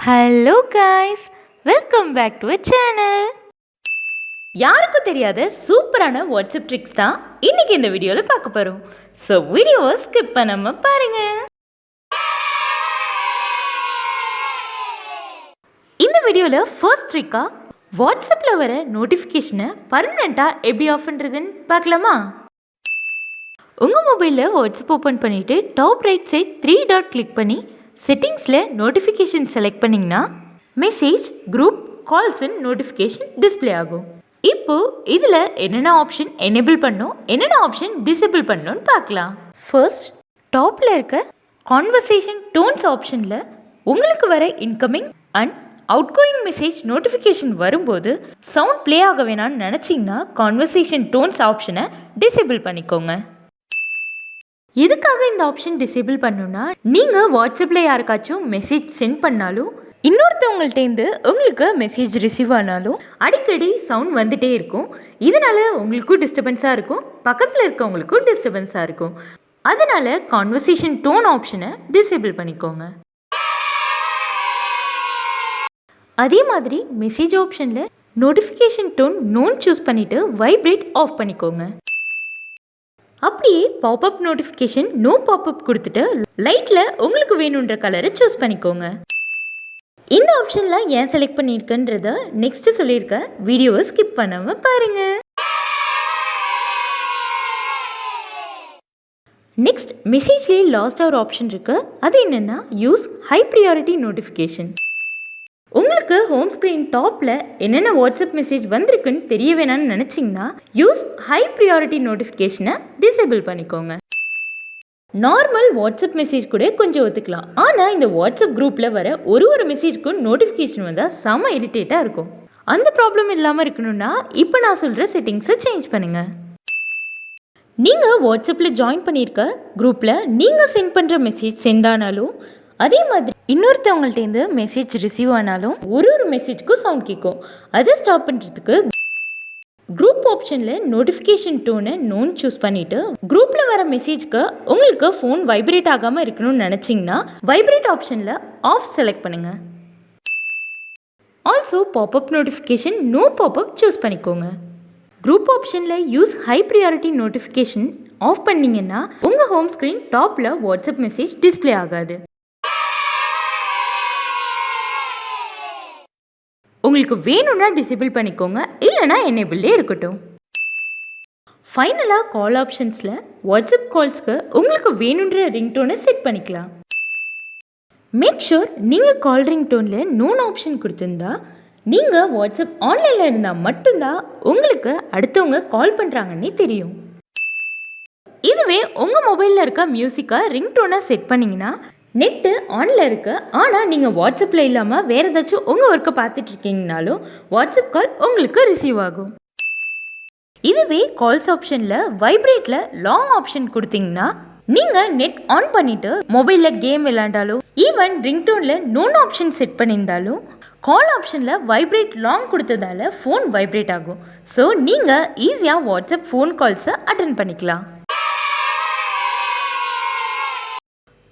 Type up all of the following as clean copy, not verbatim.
Hello guys, welcome back to a channel. யாருக்கும் தெரியாத சூப்பரான வாட்ஸ்அப் ட்ரிக்ஸ் தான் இன்னைக்கு இந்த வீடியோவில் பார்க்க போகிறோம். ஸோ வீடியோவை ஸ்கிப் பண்ணாமல் பாருங்க. இந்த வீடியோவில் ஃபர்ஸ்ட் ட்ரிக்காக வாட்ஸ்அப்பில் வர நோட்டிஃபிகேஷனை பர்மனெண்ட்டாக எப்படி ஆஃப் பண்ணுறதுன்னு பார்க்கலாமா? உங்கள் மொபைலில் வாட்ஸ்அப் ஓப்பன் பண்ணிவிட்டு top right side 3 dot click பண்ணி செட்டிங்ஸில் நோட்டிஃபிகேஷன் செலக்ட் பண்ணிங்கன்னா மெசேஜ், குரூப், கால்ஸ்ன்னு நோட்டிஃபிகேஷன் டிஸ்பிளே ஆகும். இப்போது இதில் என்னென்ன ஆப்ஷன் எனேபிள் பண்ணணும், என்னென்ன ஆப்ஷன் டிசேபிள் பண்ணணும்னு பார்க்கலாம். ஃபர்ஸ்ட், டாப்பில் இருக்க கான்வர்சேஷன் டோன்ஸ் ஆப்ஷனில் உங்களுக்கு வர incoming and outgoing message notification வரும்போது சவுண்ட் ப்ளே ஆக வேணாம்னு நினச்சிங்கன்னா கான்வர்சேஷன் டோன்ஸ் ஆப்ஷனை டிசேபிள் பண்ணிக்கோங்க. எதுக்காக இந்த ஆப்ஷன் டிசேபிள் பண்ணணும்னா, நீங்கள் வாட்ஸ்அப்பில் யாருக்காச்சும் மெசேஜ் சென்ட் பண்ணாலும் இன்னொருத்தவங்கள்ட்டேருந்து உங்களுக்கு மெசேஜ் ரிசீவ் ஆனாலும் அடிக்கடி சவுண்ட் வந்துகிட்டே இருக்கும். இதனால் உங்களுக்கும் டிஸ்டர்பன்ஸாக இருக்கும், பக்கத்தில் இருக்கவங்களுக்கும் டிஸ்டர்பன்ஸாக இருக்கும். அதனால் கான்வர்சேஷன் டோன் ஆப்ஷனை டிசேபிள் பண்ணிக்கோங்க. அதே மாதிரி மெசேஜ் ஆப்ஷனில் நோட்டிஃபிகேஷன் டோன் நோன் சூஸ் பண்ணிவிட்டு வைப்ரேட் ஆஃப் பண்ணிக்கோங்க. அப்படியே பாப்அப் நோட்டிஃபிகேஷன் நோ பாப்அப் கொடுத்துட்டு லைட்டில் உங்களுக்கு வேணுன்ற கலரை சூஸ் பண்ணிக்கோங்க. இந்த ஆப்ஷனில் ஏன் செலக்ட் பண்ணியிருக்கன்றத நெக்ஸ்ட் சொல்லியிருக்க வீடியோவை ஸ்கிப் பண்ணாமல் பாருங்கள். நெக்ஸ்ட், மெசேஜ்லேயே லாஸ்ட்டாக ஒரு ஆப்ஷன் இருக்குது. அது என்னென்னா யூஸ் ஹை ப்ரியாரிட்டி நோட்டிஃபிகேஷன். உங்களுக்கு ஹோம் ஸ்க்ரீன் டாப்பில் என்னென்ன வாட்ஸ்அப் மெசேஜ் வந்திருக்குன்னு தெரிய வேணான்னு நினச்சிங்கன்னா யூஸ் ஹை ப்ரியாரிட்டி நோட்டிஃபிகேஷனை டிசேபிள் பண்ணிக்கோங்க. நார்மல் வாட்ஸ்அப் மெசேஜ் கூட கொஞ்சம் ஒத்துக்கலாம், ஆனால் இந்த வாட்ஸ்அப் குரூப்பில் வர ஒரு மெசேஜ்க்கும் நோட்டிஃபிகேஷன் வந்தால் செம இரிட்டேட்டாக இருக்கும். அந்த ப்ராப்ளம் இல்லாமல் இருக்கணும்னா இப்போ நான் சொல்கிற செட்டிங்ஸை சேஞ்ச் பண்ணுங்கள். நீங்கள் வாட்ஸ்அப்பில் ஜாயின் பண்ணியிருக்க குரூப்பில் நீங்கள் சென்ட் பண்ணுற மெசேஜ் சென்ட் ஆனாலும், அதே மாதிரி இன்னொருத்தவங்கள்ட்டேருந்து மெசேஜ் ரிசீவ் ஆனாலும் ஒரு மெசேஜ்க்கும் சவுண்ட் கேட்கும். அதை ஸ்டாப் பண்ணுறதுக்கு குரூப் ஆப்ஷனில் நோட்டிஃபிகேஷன் டோனை நோன் சூஸ் பண்ணிவிட்டு குரூப்பில் வர மெசேஜ்க்கு உங்களுக்கு ஃபோன் வைப்ரேட் ஆகாமல் இருக்கணும்னு நினச்சிங்கன்னா வைப்ரேட் ஆப்ஷனில் ஆஃப் செலக்ட் பண்ணுங்கள். Also popup notification no popup choose பண்ணிக்கோங்க. குரூப் ஆப்ஷனில் use high priority notification off பண்ணிங்கன்னா உங்கள் ஹோம் ஸ்க்ரீன் டாப்பில் வாட்ஸ்அப் மெசேஜ் டிஸ்பிளே ஆகாது. உங்களுக்கு வேணும்னா டிசேபிள் பண்ணிக்கோங்க, இல்லைனா எனேபிள்லே இருக்கட்டும். ஃபைனலாக கால் ஆப்ஷன்ஸில் வாட்ஸ்அப் கால்ஸ்க்கு உங்களுக்கு வேணுன்ற ரிங்டோனை செட் பண்ணிக்கலாம். மேக் ஷூர் நீங்கள் கால் ரிங்டோனில் நோன் ஆப்ஷன் கொடுத்துருந்தா நீங்கள் வாட்ஸ்அப் ஆன்லைனில் இருந்தால் மட்டும்தான் உங்களுக்கு அடுத்தவங்க கால் பண்ணுறாங்கன்னே தெரியும். இதுவே உங்கள் மொபைலில் இருக்க மியூசிக்கை ரிங்டோனை செட் பண்ணிங்கன்னா நெட்டு ஆனில் இருக்குது, ஆனால் நீங்கள் வாட்ஸ்அப்பில் இல்லாமல் வேறு ஏதாச்சும் உங்கள் ஒர்க்கை பார்த்துட்ருக்கீங்கனாலும் வாட்ஸ்அப் கால் உங்களுக்கு ரிசீவ் ஆகும். இதுவே கால்ஸ் ஆப்ஷனில் வைப்ரேட்டில் லாங் ஆப்ஷன் கொடுத்தீங்கன்னா நீங்கள் நெட் ஆன் பண்ணிவிட்டு மொபைலில் கேம் விளையாண்டாலும் ஈவன் ரிங்டோனில் நோன் ஆப்ஷன் செட் பண்ணியிருந்தாலும் கால் ஆப்ஷனில் வைப்ரேட் லாங் கொடுத்ததால ஃபோன் வைப்ரேட் ஆகும். ஸோ நீங்கள் ஈஸியாக வாட்ஸ்அப் ஃபோன் கால்ஸை அட்டென்ட் பண்ணிக்கலாம்.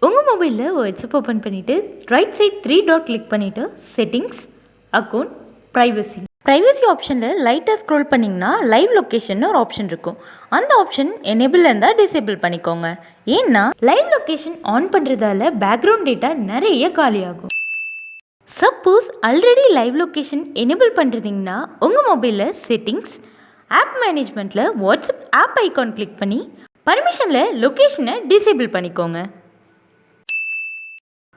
உங்கள் மொபைலில் வாட்ஸ்அப் ஓப்பன் பண்ணிவிட்டு ரைட் சைட் 3 டாட் கிளிக் பண்ணிவிட்டு செட்டிங்ஸ், அக்கௌண்ட், ப்ரைவசி ஆப்ஷனில் லைட்டாக ஸ்க்ரோல் பண்ணிங்கன்னா லைவ் லொக்கேஷன் ஒரு ஆப்ஷன் இருக்கும். அந்த ஆப்ஷன் எனேபிள் இருந்தால் டிசேபிள் பண்ணிக்கோங்க. ஏன்னா லைவ் லொக்கேஷன் ஆன் பண்ணுறதால பேக்ரவுண்ட் டேட்டா நிறைய காலியாகும். Suppose already live location enable பண்ணுறீங்கன்னா உங்கள் மொபைலில் செட்டிங்ஸ், ஆப் மேனேஜ்மெண்ட்டில் வாட்ஸ்அப் ஆப் ஐக்கான் கிளிக் பண்ணி பர்மிஷனில் லொக்கேஷனை டிசேபிள் பண்ணிக்கோங்க.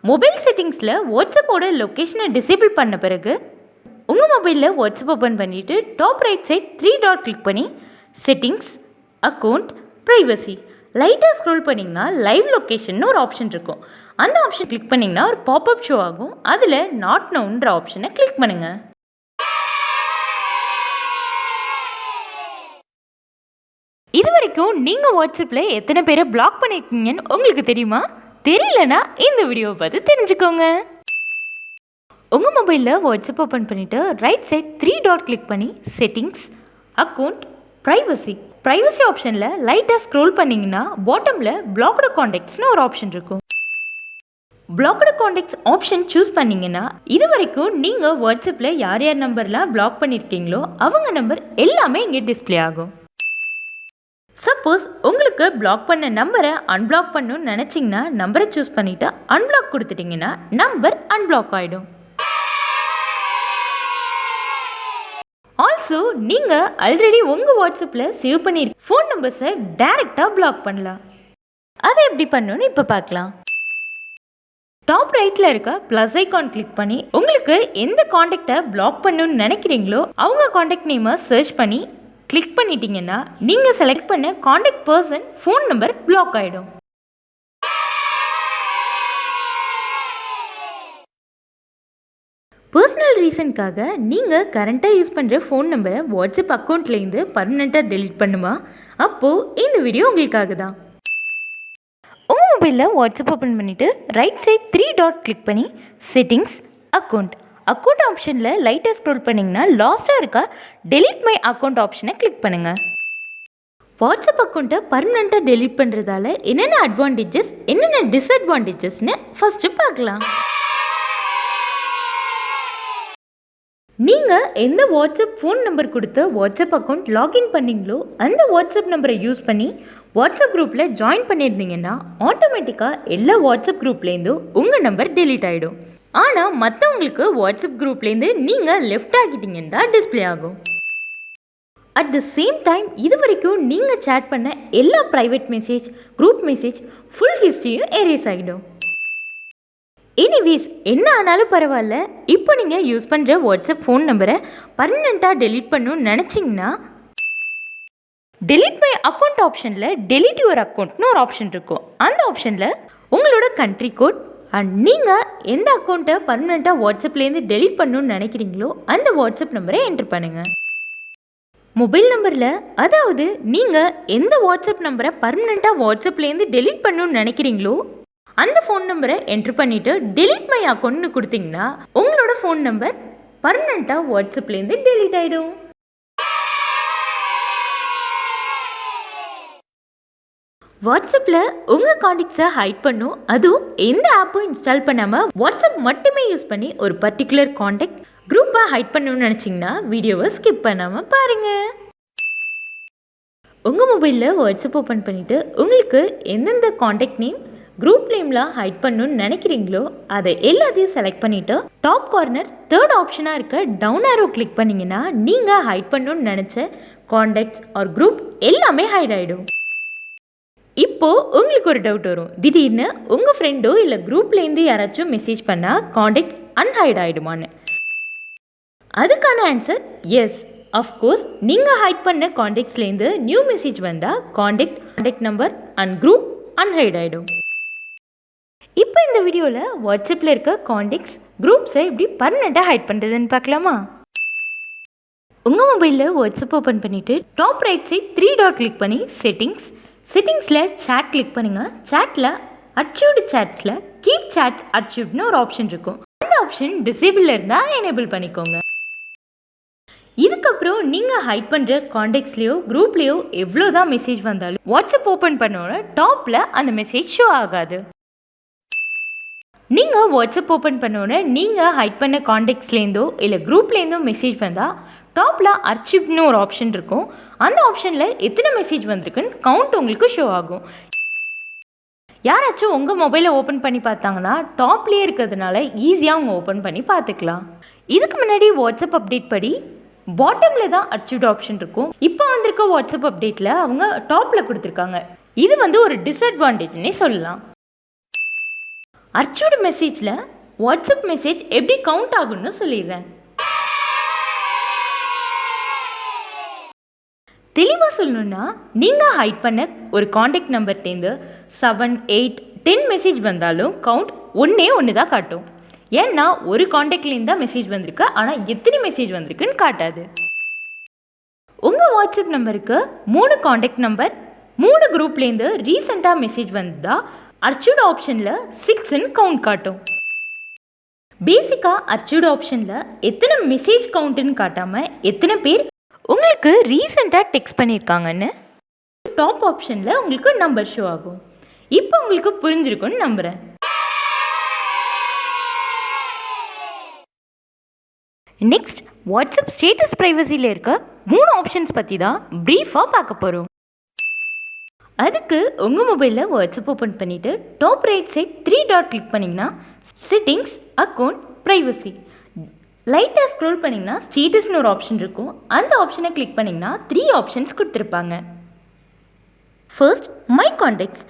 மொபைல் செட்டிங்ஸில் வாட்ஸ்அப்போட லொக்கேஷனை டிசேபிள் பண்ண பிறகு உங்கள் மொபைலில் வாட்ஸ்அப் ஓப்பன் பண்ணிவிட்டு top right side 3 dot click பண்ணி செட்டிங்ஸ், அக்கௌண்ட், ப்ரைவசி லைட்டாக ஸ்க்ரோல் பண்ணிங்கன்னா லைவ் லொக்கேஷன் ஒரு ஆப்ஷன் இருக்கும். அந்த ஆப்ஷன் கிளிக் பண்ணிங்கன்னா ஒரு பாப்அப் ஷோ ஆகும். அதில் நாட் நோன்ற ஆப்ஷனை கிளிக் பண்ணுங்கள். இது வரைக்கும் நீங்கள் வாட்ஸ்அப்பில் எத்தனை பேரை பிளாக் பண்ணியிருக்கீங்கன்னு உங்களுக்கு தெரியுமா? தெரியலனா இந்த வீடியோவை பார்த்து தெரிஞ்சுக்கோங்க. உங்கள் மொபைலில் வாட்ஸ்அப் ஓப்பன் பண்ணிவிட்டு ரைட் சைட் 3 டாட் கிளிக் பண்ணி செட்டிங்ஸ், அக்கௌண்ட், ப்ரைவசி ஆப்ஷனில் லைட்டாக ஸ்க்ரோல் பண்ணிங்கன்னா பாட்டமில் பிளாக்டு கான்டாக்ட்ஸ்னு ஒரு ஆப்ஷன் இருக்கும். பிளாக்டு காண்டாக்ட்ஸ் ஆப்ஷன் சூஸ் பண்ணிங்கன்னா இது வரைக்கும் நீங்கள் வாட்ஸ்அப்பில் யார் யார் நம்பர்லாம் பிளாக் பண்ணியிருக்கீங்களோ அவங்க நம்பர் எல்லாமே இங்கே டிஸ்பிளே ஆகும். சப்போஸ் உங்களுக்கு பிளாக் பண்ண நம்பரை அன்பிளாக் பண்ணணும்னு நினச்சிங்கன்னா நம்பரை சூஸ் பண்ணிவிட்டு அன்பிளாக் கொடுத்துட்டிங்கன்னா நம்பர் அன்பிளாக் ஆகிடும். ஆல்சோ நீங்கள் ஆல்ரெடி உங்கள் வாட்ஸ்அப்பில் சேவ் பண்ணியிருக்க ஃபோன் நம்பர்ஸை டைரெக்டாக பிளாக் பண்ணலாம். அதை எப்படி பண்ணணும்னு இப்போ பார்க்கலாம். டாப் ரைட்டில் இருக்க ப்ளஸ் ஐக்கான் கிளிக் பண்ணி உங்களுக்கு எந்த காண்டாக்டை பிளாக் பண்ணணும்னு நினைக்கிறீங்களோ அவங்க காண்டாக்ட் நேமை சர்ச் பண்ணி கிளிக் பண்ணிட்டீங்கன்னா நீங்கள் செலக்ட் பண்ண contact person phone number black ஆகிடும். பர்சனல் ரீசனுக்காக நீங்கள் கரண்ட்டாக யூஸ் பண்ணுற ஃபோன் நம்பரை வாட்ஸ்அப் அக்கௌண்ட்லேருந்து பர்மனெண்ட்டாக டெலீட் பண்ணுமா? அப்போது இந்த வீடியோ உங்களுக்காக தான். உங்கள் மொபைலில் வாட்ஸ்அப் ஓப்பன் பண்ணிவிட்டு ரைட் சைட் 3 டாட் கிளிக் பண்ணி செட்டிங்ஸ் அக்கௌண்ட் ஆப்ஷனில் லைட்டாக ஸ்க்ரோல் பண்ணிங்கன்னா லாஸ்ட்டாக இருக்க டெலீட் மை அக்கௌண்ட் ஆப்ஷனை கிளிக் பண்ணுங்கள். வாட்ஸ்அப் அக்கௌண்ட்டை பர்மனெண்ட்டாக டெலீட் பண்ணுறதால என்னென்ன அட்வான்டேஜஸ் என்னென்ன டிஸ்அட்வான்டேஜஸ்னு ஃபஸ்ட்டு பார்க்கலாம். நீங்கள் எந்த வாட்ஸ்அப் ஃபோன் நம்பர் கொடுத்து வாட்ஸ்அப் அக்கௌண்ட் லாகின் பண்ணிங்களோ அந்த வாட்ஸ்அப் நம்பரை யூஸ் பண்ணி வாட்ஸ்அப் குரூப்பில் ஜாயின் பண்ணியிருந்தீங்கன்னா ஆட்டோமேட்டிக்காக எல்லா வாட்ஸ்அப் குரூப்லேருந்தும் உங்கள் நம்பர் டெலீட் ஆகிடும். ஆனால் மற்றவங்களுக்கு வாட்ஸ்அப் குரூப்லேருந்து நீங்கள் லெஃப்ட் ஆகிட்டீங்கன்னு தான் டிஸ்பிளே ஆகும். அட் த சேம் டைம் இது வரைக்கும் நீங்கள் சேட் பண்ண எல்லா private message group message full ஹிஸ்ட்ரியும் எரேஸ் ஆகிடும். எனிவேஸ் என்ன ஆனாலும் பரவாயில்ல, இப்போ நீங்கள் யூஸ் பண்ணுற வாட்ஸ்அப் ஃபோன் நம்பரை பர்மனெண்ட்டாக டெலீட் பண்ணணும்னு நினச்சிங்கன்னா டெலீட் மை அக்கௌண்ட் ஆப்ஷனில் டெலீட் யுவர் அக்கௌண்ட்னு ஒரு ஆப்ஷன் இருக்கும். அந்த ஆப்ஷனில் உங்களோட கண்ட்ரி கோட் அண்ட் நீங்கள் எந்த அக்கௌண்ட்டை பர்மனெண்ட்டாக வாட்ஸ்அப்லேருந்து டெலீட் பண்ணணும்னு நினைக்கிறீங்களோ அந்த வாட்ஸ்அப் நம்பரை என்ட்ரு பண்ணுங்கள். மொபைல் நம்பரில் அதாவது நீங்கள் எந்த வாட்ஸ்அப் நம்பரை பர்மனெண்ட்டாக வாட்ஸ்அப்லேருந்து டெலீட் பண்ணணும்னு நினைக்கிறீங்களோ அந்த ஃபோன் நம்பரை என்ட்ரு பண்ணிவிட்டு டெலீட் மை அக்கௌண்ட்னு கொடுத்தீங்கன்னா உங்களோட ஃபோன் நம்பர் பர்மனெண்ட்டாக வாட்ஸ்அப்லேருந்து டெலீட் ஆகிடும். வாட்ஸ்அப்பில் உங்கள் காண்டாக்ட்ஸை ஹைட் பண்ணும், அதுவும் எந்த ஆப்பும் இன்ஸ்டால் பண்ணாமல் வாட்ஸ்அப் மட்டுமே யூஸ் பண்ணி ஒரு பர்டிகுலர் காண்டாக்ட் குரூப்பை ஹைட் பண்ணணும்னு நினச்சிங்கன்னா வீடியோவை ஸ்கிப் பண்ணாமல் பாருங்கள். உங்கள் மொபைலில் வாட்ஸ்அப் ஓப்பன் பண்ணிவிட்டு உங்களுக்கு எந்தெந்த காண்டாக்ட் நேம் குரூப் நேம்லாம் ஹைட் பண்ணணும்னு நினைக்கிறீங்களோ அதை எல்லாத்தையும் செலக்ட் பண்ணிவிட்டு டாப் கார்னர் 3rd ஆப்ஷனாக இருக்க டவுன் ஆரோ கிளிக் பண்ணிங்கன்னா நீங்கள் ஹைட் பண்ணணும்னு நினச்ச காண்டாக்ட்ஸ் ஆர் குரூப் எல்லாமே ஹைட் ஆகிடும். இப்போது உங்களுக்கு ஒரு டவுட் வரும், திடீர்னு உங்கள் ஃப்ரெண்டோ இல்லை குரூப்லேருந்து யாராச்சும் மெசேஜ் பண்ணால் காண்டாக்ட் அன்ஹைட் ஆகிடுமான்னு. அதுக்கான ஆன்சர் எஸ், அஃப்கோர்ஸ். நீங்கள் ஹைட் பண்ண காண்டாக்ட்ஸ்லேருந்து நியூ மெசேஜ் வந்தால் contact number and group unhide ஆகிடும். இப்போ இந்த வீடியோவில் வாட்ஸ்அப்பில் இருக்க காண்டாக்ட்ஸ் குரூப்ஸை எப்படி பர்மனெண்ட்டாக ஹைட் பண்ணுறதுன்னு பார்க்கலாமா? உங்கள் மொபைலில் வாட்ஸ்அப் ஓப்பன் பண்ணிவிட்டு top right side 3 dot click பண்ணி செட்டிங்ஸில் சேட் கிளிக் பண்ணுங்கள். சேட்டில் அச்சீவ்டு சேட்ஸில் கீப் சேட்ஸ் அச்சீவ்ட்னு ஒரு ஆப்ஷன் இருக்கும். அந்த ஆப்ஷன் டிசேபிளில் இருந்தால் எனேபிள் பண்ணிக்கோங்க. இதுக்கப்புறம் நீங்கள் ஹைட் பண்ணுற காண்டாக்ட்ஸ்லேயோ குரூப்லேயோ எவ்வளோ தான் மெசேஜ் வந்தாலும் வாட்ஸ்அப் ஓப்பன் பண்ணோன்னா டாப்பில் அந்த மெசேஜ் ஷோ ஆகாது. நீங்கள் வாட்ஸ்அப் ஓப்பன் பண்ணோன்னே நீங்கள் ஹைட் பண்ண காண்டாக்ட்ஸ்லேருந்தோ இல்லை குரூப்லேருந்தோ மெசேஜ் வந்தால் டாப்பில் அர்ச்சிவ்னு ஒரு ஆப்ஷன் இருக்கும். அந்த ஆப்ஷனில் எத்தனை மெசேஜ் வந்திருக்குன்னு கவுண்ட் உங்களுக்கு ஷோ ஆகும். யாராச்சும் உங்கள் மொபைலை ஓப்பன் பண்ணி பார்த்தாங்கன்னா டாப்லேயே இருக்கிறதுனால ஈஸியாக அவங்க ஓப்பன் பண்ணி பார்த்துக்கலாம். இதுக்கு முன்னாடி வாட்ஸ்அப் அப்டேட் படி பாட்டமில் தான் அர்ச்சிவ்ட் ஆப்ஷன் இருக்கும். இப்போ வந்திருக்க வாட்ஸ்அப் அப்டேட்டில் அவங்க டாப்பில் கொடுத்துருக்காங்க. இது ஒரு டிஸ்அட்வான்டேஜ்னே சொல்லலாம். அர்ச்சிவ்டு மெசேஜில் வாட்ஸ்அப் மெசேஜ் எப்படி கவுண்ட் ஆகும்னு சொல்லிடுறேன். தெளிவாக சொல்லணுன்னா நீங்கள் ஹைட் பண்ண ஒரு காண்டாக்ட் நம்பர்லேருந்து 7, 8, 10 மெசேஜ் வந்தாலும் கவுண்ட் ஒன்று தான் காட்டும். ஏன்னா ஒரு காண்டாக்ட்லேருந்து தான் மெசேஜ் வந்திருக்கு, ஆனால் எத்தனை மெசேஜ் வந்திருக்குன்னு காட்டாது. உங்கள் வாட்ஸ்அப் நம்பருக்கு 3 காண்டாக்ட் நம்பர் 3 குரூப்லேருந்து ரீசெண்டாக மெசேஜ் வந்தால் அர்ச்சிவ்டு ஆப்ஷனில் 6ன்னு கவுண்ட் காட்டும். பேசிக்காக அர்ச்சிவ்டு ஆப்ஷனில் எத்தனை மெசேஜ் கவுண்ட்டுன்னு காட்டாமல் எத்தனை பேர் உங்களுக்கு ரீசெண்டாக டெக்ஸ்ட் பண்ணியிருக்காங்கன்னு டாப் ஆப்ஷனில் உங்களுக்கு நம்பர் ஷோ ஆகும். இப்போ உங்களுக்கு புரிஞ்சிருக்குன்னு நம்புகிறேன். நெக்ஸ்ட் வாட்ஸ்அப் ஸ்டேட்டஸ் ப்ரைவசியில் இருக்க 3 ஆப்ஷன்ஸ் பற்றி தான் ப்ரீஃபாக பார்க்க போகிறோம். அதுக்கு உங்கள் மொபைலில் வாட்ஸ்அப் ஓப்பன் பண்ணிவிட்டு top right side 3 dot click பண்ணிங்கன்னா செட்டிங்ஸ், அக்கௌண்ட், ப்ரைவசி. லைட்டாக ஸ்க்ரோல் பண்ணிங்கன்னா ஸ்டேட்டஸ்னு ஒரு ஆப்ஷன் இருக்கும். அந்த ஆப்ஷனை கிளிக் பண்ணிங்கன்னா 3 ஆப்ஷன்ஸ் கொடுத்துருப்பாங்க. First my contacts.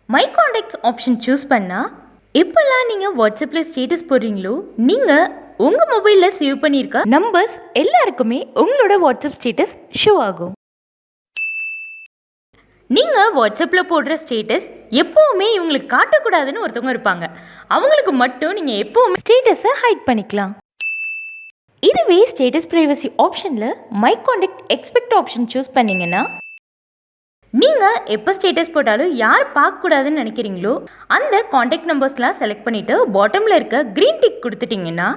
My contacts option choose பண்ணால் எப்போல்லாம் நீங்கள் வாட்ஸ்அப்பில் ஸ்டேட்டஸ் போடுறீங்களோ நீங்கள் உங்கள் மொபைலில் சேவ் பண்ணியிருக்க நம்பர்ஸ் எல்லாருக்குமே உங்களோட வாட்ஸ்அப் ஸ்டேட்டஸ் ஷோ ஆகும். நீங்கள் வாட்ஸ்அப்பில் போடுற ஸ்டேட்டஸ் எப்போவுமே இவங்களுக்கு காட்டக்கூடாதுன்னு ஒருத்தவங்க இருப்பாங்க. அவங்களுக்கு மட்டும் நீங்கள் எப்போவுமே ஸ்டேட்டஸை ஹைட் பண்ணிக்கலாம். இதுவே ஸ்டேட்டஸ் ப்ரைவசி ஆப்ஷனில் my contact expect option choose பண்ணிங்கன்னா நீங்கள் எப்போ ஸ்டேட்டஸ் போட்டாலும் யார் பார்க்கக்கூடாதுன்னு நினைக்கிறீங்களோ அந்த காண்டாக்ட் நம்பர்ஸ்லாம் செலக்ட் பண்ணிவிட்டு பாட்டமில் இருக்க க்ரீன் டிக் கொடுத்துட்டிங்கன்னா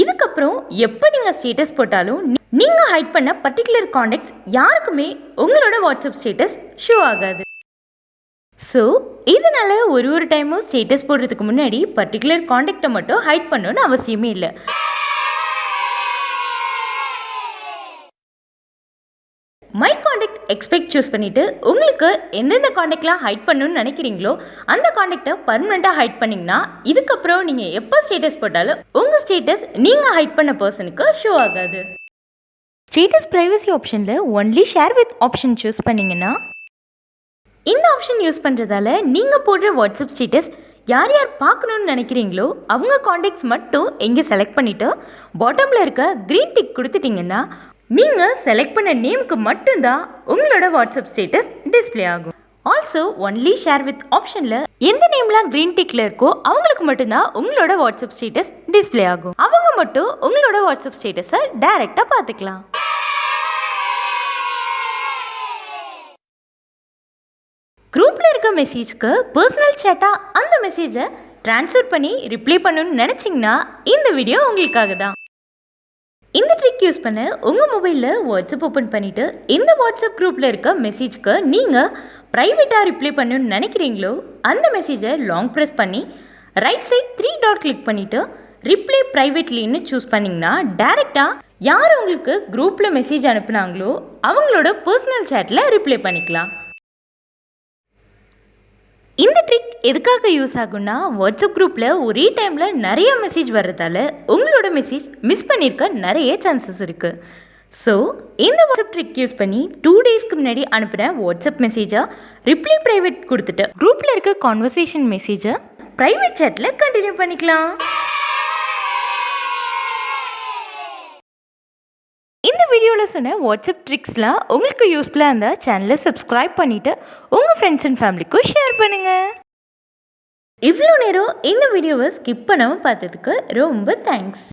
இதுக்கப்புறம் எப்போ நீங்கள் ஸ்டேட்டஸ் போட்டாலும் நீங்கள் ஹைட் பண்ண பர்டிகுலர் காண்டாக்ட்ஸ் யாருக்குமே உங்களோட வாட்ஸ்அப் ஸ்டேட்டஸ் ஷோ ஆகாது. ஸோ இதனால் ஒரு டைமும் ஸ்டேட்டஸ் போடுறதுக்கு முன்னாடி பர்டிகுலர் காண்டாக்டை மட்டும் ஹைட் பண்ணணும்னு அவசியமே இல்லை. மை காண்டாக்ட் எக்ஸ்பெக்ட் சூஸ் பண்ணிவிட்டு உங்களுக்கு எந்தெந்த காண்டாக்ட்லாம் ஹைட் பண்ணணும்னு நினைக்கிறீங்களோ அந்த காண்டாக்டை பர்மனெண்ட்டாக ஹைட் பண்ணிங்கன்னா இதுக்கப்புறம் நீங்கள் எப்போ ஸ்டேட்டஸ் போட்டாலும் உங்கள் ஸ்டேட்டஸ் நீங்கள் ஹைட் பண்ண பர்சனுக்கு ஷோ ஆகாது. ஸ்டேட்டஸ் ப்ரைவசி ஆப்ஷனில் only share with option choose பண்ணிங்கன்னா இந்த ஆப்ஷன் யூஸ் பண்ணுறதால நீங்கள் போடுற வாட்ஸ்அப் ஸ்டேட்டஸ் யார் யார் பார்க்கணுன்னு நினைக்கிறீங்களோ அவங்க காண்டாக்ட்ஸ் மட்டும் இங்கே செலக்ட் பண்ணிவிட்டு பாட்டமில் இருக்க க்ரீன் டிக் கொடுத்துட்டிங்கன்னா நீங்கள் செலக்ட் பண்ண நேமுக்கு மட்டும்தான் உங்களோட வாட்ஸ்அப் ஸ்டேட்டஸ் டிஸ்பிளே ஆகும். ஆல்சோ ஒன்லி ஷேர் வித் ஆப்ஷனில் எந்த நேம்லாம் க்ரீன் டிக்கில் இருக்கோ அவங்களுக்கு மட்டும்தான் உங்களோட வாட்ஸ்அப் ஸ்டேட்டஸ் டிஸ்பிளே ஆகும். அவங்க மட்டும் உங்களோட வாட்ஸ்அப் ஸ்டேட்டஸை டைரெக்டாக பார்த்துக்கலாம். குரூப்பில் இருக்க மெசேஜ்க்கு பர்சனல் சேட்டாக அந்த மெசேஜை ட்ரான்ஸ்ஃபர் பண்ணி ரிப்ளை பண்ணணும்னு நினச்சிங்கன்னா இந்த வீடியோ உங்களுக்காக தான். இந்த ட்ரிக் யூஸ் பண்ண உங்கள் மொபைலில் வாட்ஸ்அப் ஓப்பன் பண்ணிவிட்டு இந்த வாட்ஸ்அப் குரூப்பில் இருக்க மெசேஜ்க்கு நீங்கள் ப்ரைவேட்டாக ரிப்ளை பண்ணணும்னு நினைக்கிறீங்களோ அந்த மெசேஜை லாங் ப்ரெஸ் பண்ணி ரைட் சைட் 3 டாட் கிளிக் பண்ணிவிட்டு ரிப்ளை ப்ரைவேட்லின்னு சூஸ் பண்ணிங்கன்னா டேரெக்டாக யார் உங்களுக்கு குரூப்பில் மெசேஜ் அனுப்புனாங்களோ அவங்களோட பர்சனல் சேட்டில் ரிப்ளை பண்ணிக்கலாம். இந்த ட்ரிக் எதுக்காக யூஸ் ஆகும்னா வாட்ஸ்அப் குரூப்பில் ஒரே டைமில் நிறைய மெசேஜ் வர்றதால உங்களோட மெசேஜ் மிஸ் பண்ணியிருக்க நிறைய சான்சஸ் இருக்குது. ஸோ இந்த வாட்ஸ்அப் ட்ரிக் யூஸ் பண்ணி 2 டேஸ்க்கு முன்னாடி அனுப்புகிற வாட்ஸ்அப் மெசேஜை ரிப்ளை ப்ரைவேட் கொடுத்துட்டு குரூப்பில் இருக்க கான்வர்சேஷன் மெசேஜை ப்ரைவேட் சேட்டில் கண்டினியூ பண்ணிக்கலாம். இந்த வீடியோவில் சொன்ன வாட்ஸ்அப் ட்ரிக்ஸ்லாம் உங்களுக்கு யூஸ்ஃபுல்லாக இருந்தால் சேனலை சப்ஸ்கிரைப் பண்ணிவிட்டு உங்கள் ஃப்ரெண்ட்ஸ் அண்ட் ஃபேமிலிக்கும் ஷேர் பண்ணுங்கள். இவ்வளோ நேரம் இந்த வீடியோவை ஸ்கிப் பண்ணாமல் பார்த்ததுக்கு ரொம்ப தேங்க்ஸ்.